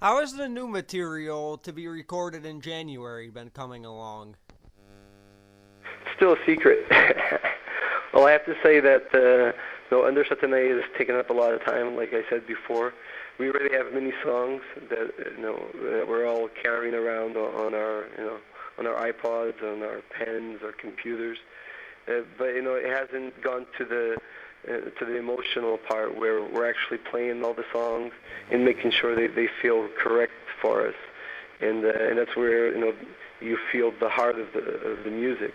How has the new material to be recorded in January been coming along? Still a secret. Well, I have to say that Under Satanae has taken up a lot of time. Like I said before, we already have many songs that that we're all carrying around on our on our iPods, on our pens, our computers. But it hasn't gone to the emotional part where we're actually playing all the songs and making sure they feel correct for us, and that's where you feel the heart of the music.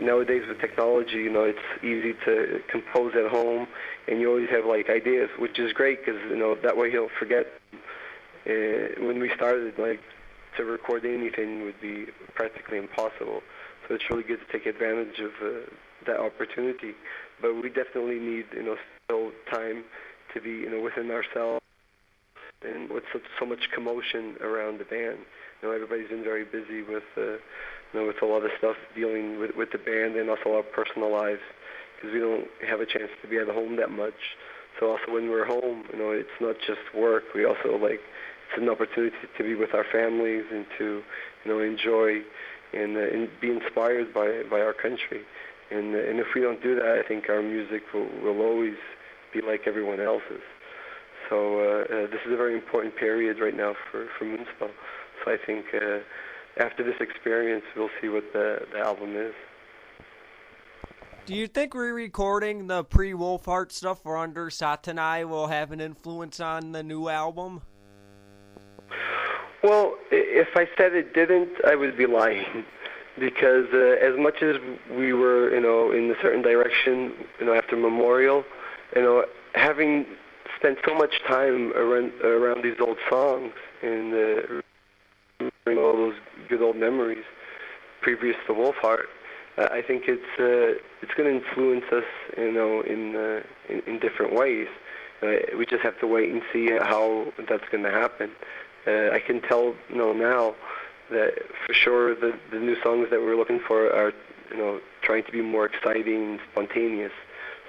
Nowadays with technology, it's easy to compose at home, and you always have like ideas, which is great because that way you don't forget. When we started, like to record anything would be practically impossible. So it's really good to take advantage of that opportunity. But we definitely need still time to be within ourselves, and with so much commotion around the band. Everybody's been very busy with with a lot of stuff dealing with the band, and also our personal lives, because we don't have a chance to be at home that much. So also when we're home, it's not just work. We also it's an opportunity to be with our families and to enjoy and be inspired by our country. And if we don't do that, I think our music will always be like everyone else's. So this is a very important period right now for Moonspell. So I think after this experience, we'll see what the album is. Do you think re-recording the pre-Wolfheart stuff for Under Satanae will have an influence on the new album? Well, if I said it didn't, I would be lying. Because as much as we were, in a certain direction, after Memorial, having spent so much time around these old songs and all those good old memories previous to Wolfheart, I think it's going to influence us, in different ways. We just have to wait and see how that's going to happen. I can tell, now that for sure the new songs that we're looking for are, trying to be more exciting and spontaneous.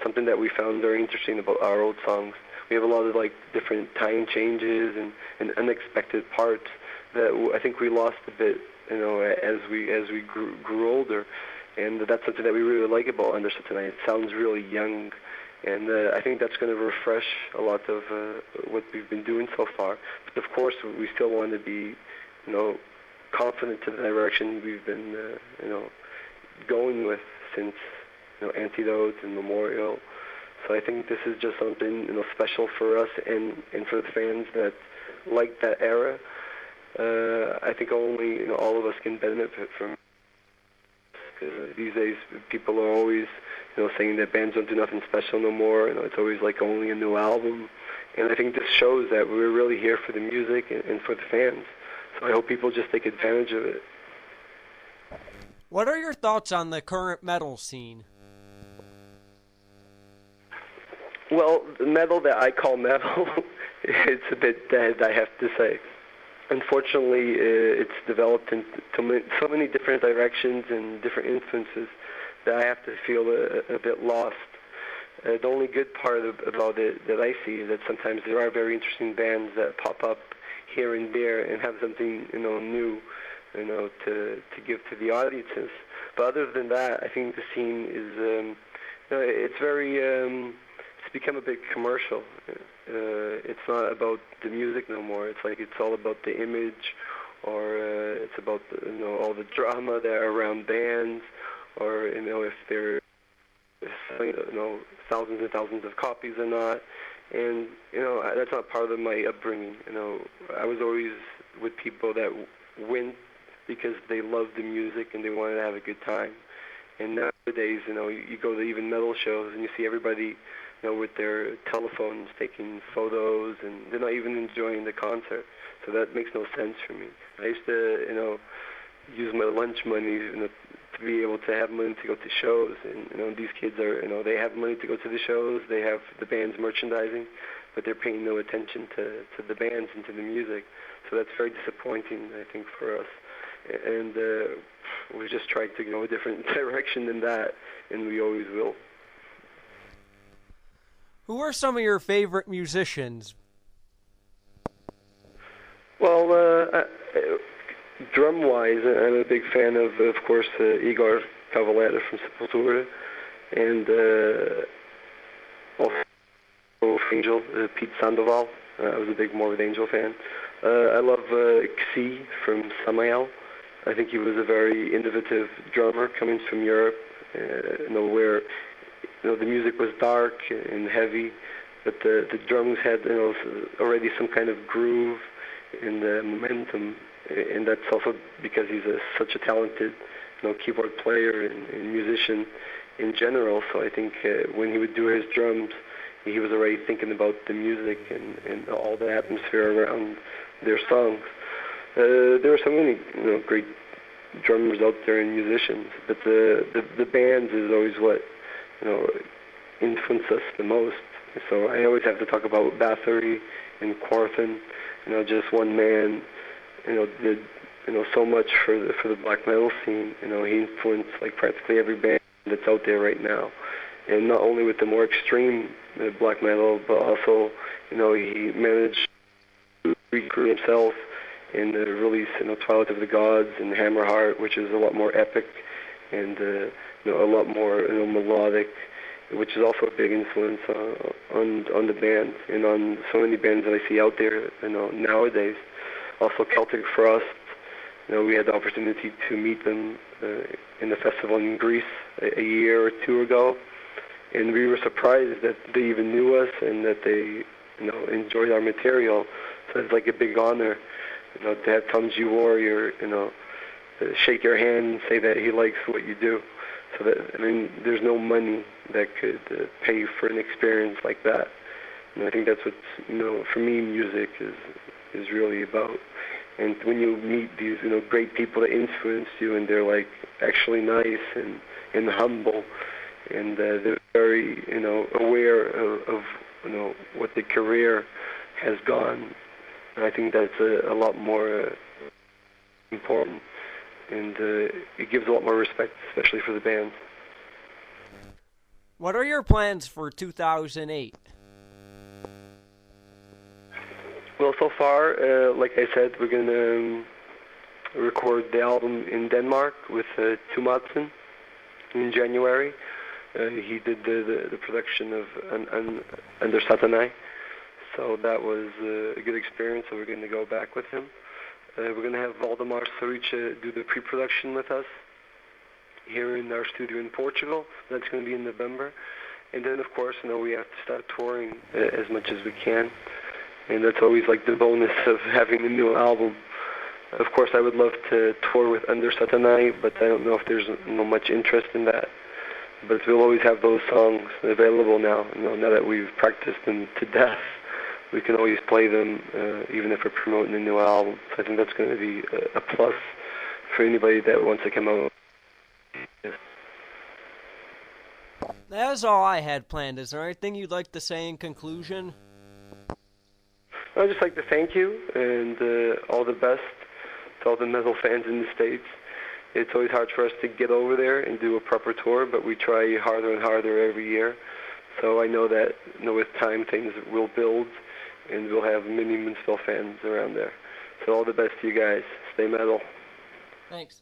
Something that we found very interesting about our old songs. We have a lot of different time changes and unexpected parts that I think we lost a bit, as we grew older, and that's something that we really like about Under Satanae. It sounds really young, and I think that's going to refresh a lot of what we've been doing so far. But of course, we still want to be, confident to the direction we've been, going with since, Antidote and Memorial. So I think this is just something, special for us and for the fans that like that era. I think only, all of us can benefit from. These days, people are always, saying that bands don't do nothing special no more. It's always only a new album. And I think this shows that we're really here for the music and for the fans. So I hope people just take advantage of it. What are your thoughts on the current metal scene? Well, the metal that I call metal, it's a bit dead, I have to say. Unfortunately, it's developed into so many different directions and different influences that I have to feel a bit lost. The only good part about it that I see is that sometimes there are very interesting bands that pop up here and there and have something new, to give to the audiences. But other than that, I think the scene is it's very it's become a bit commercial. It's not about the music no more. It's all about the image, or it's about all the drama that are around bands, or if they're selling thousands and thousands of copies or not. And that's not part of my upbringing. I was always with people that went because they loved the music and they wanted to have a good time. And nowadays, you go to even metal shows and you see everybody, with their telephones taking photos, and they're not even enjoying the concert. So that makes no sense for me. I used to, use my lunch money, to be able to have money to go to shows. And these kids are, they have money to go to the shows. They have the band's merchandising, but they're paying no attention to the bands and to the music. So that's very disappointing, I think, for us. And we just tried to go a different direction than that, and we always will. Who are some of your favorite musicians? big fan of course, Igor Cavalera from Sepultura, and also Angel, Pete Sandoval. I was a big Morbid Angel fan. I love Xi from Samael. I think he was a very innovative drummer coming from Europe, where the music was dark and heavy, but the drums had already some kind of groove and momentum, and that's also because he's such a talented keyboard player and musician in general. So I think when he would do his drums, he was already thinking about the music and all the atmosphere around their songs. There are so many great drummers out there and musicians, but the bands is always what influenced us the most. So I always have to talk about Bathory and Quorthon. Just one man, did so much for the black metal scene. He influenced like practically every band that's out there right now, and not only with the more extreme black metal, but also he managed to recreate himself and release Twilight of the Gods and Hammerheart, which is a lot more epic and a lot more melodic, which is also a big influence on the band and on so many bands that I see out there nowadays. Also Celtic Frost, we had the opportunity to meet them in the festival in Greece a year or two ago, and we were surprised that they even knew us and that they enjoyed our material. So it's like a big honor to have Tom G. Warrior shake your hand and say that he likes what you do. So that, there's no money that could pay for an experience like that. And I think that's what for me, music is really about. And when you meet these great people that influence you, and they're like actually nice and humble, and they're very aware of what their career has gone. And I think that's a lot more important, and it gives a lot more respect, especially for the band. What are your plans for 2008? Well, so far, like I said, we're going to record the album in Denmark with Tumadsen in January. He did the production of Under Satanai, so that was a good experience, so we're going to go back with him. We're going to have Valdemar Sorice do the pre-production with us here in our studio in Portugal. That's going to be in November. And then, of course, we have to start touring as much as we can. And that's always like the bonus of having a new album. Of course, I would love to tour with Under Satanai, but I don't know if there's much interest in that. But we'll always have those songs available now. Now that we've practiced them to death, we can always play them, even if we're promoting a new album. So I think that's going to be a plus for anybody that wants to come out. Yeah. That's all I had planned. Is there anything you'd like to say in conclusion? I'd just like to thank you and all the best to all the metal fans in the States. It's always hard for us to get over there and do a proper tour, but we try harder and harder every year. So I know that with time things will build, and we'll have many Moonspell fans around there. So all the best to you guys. Stay metal. Thanks.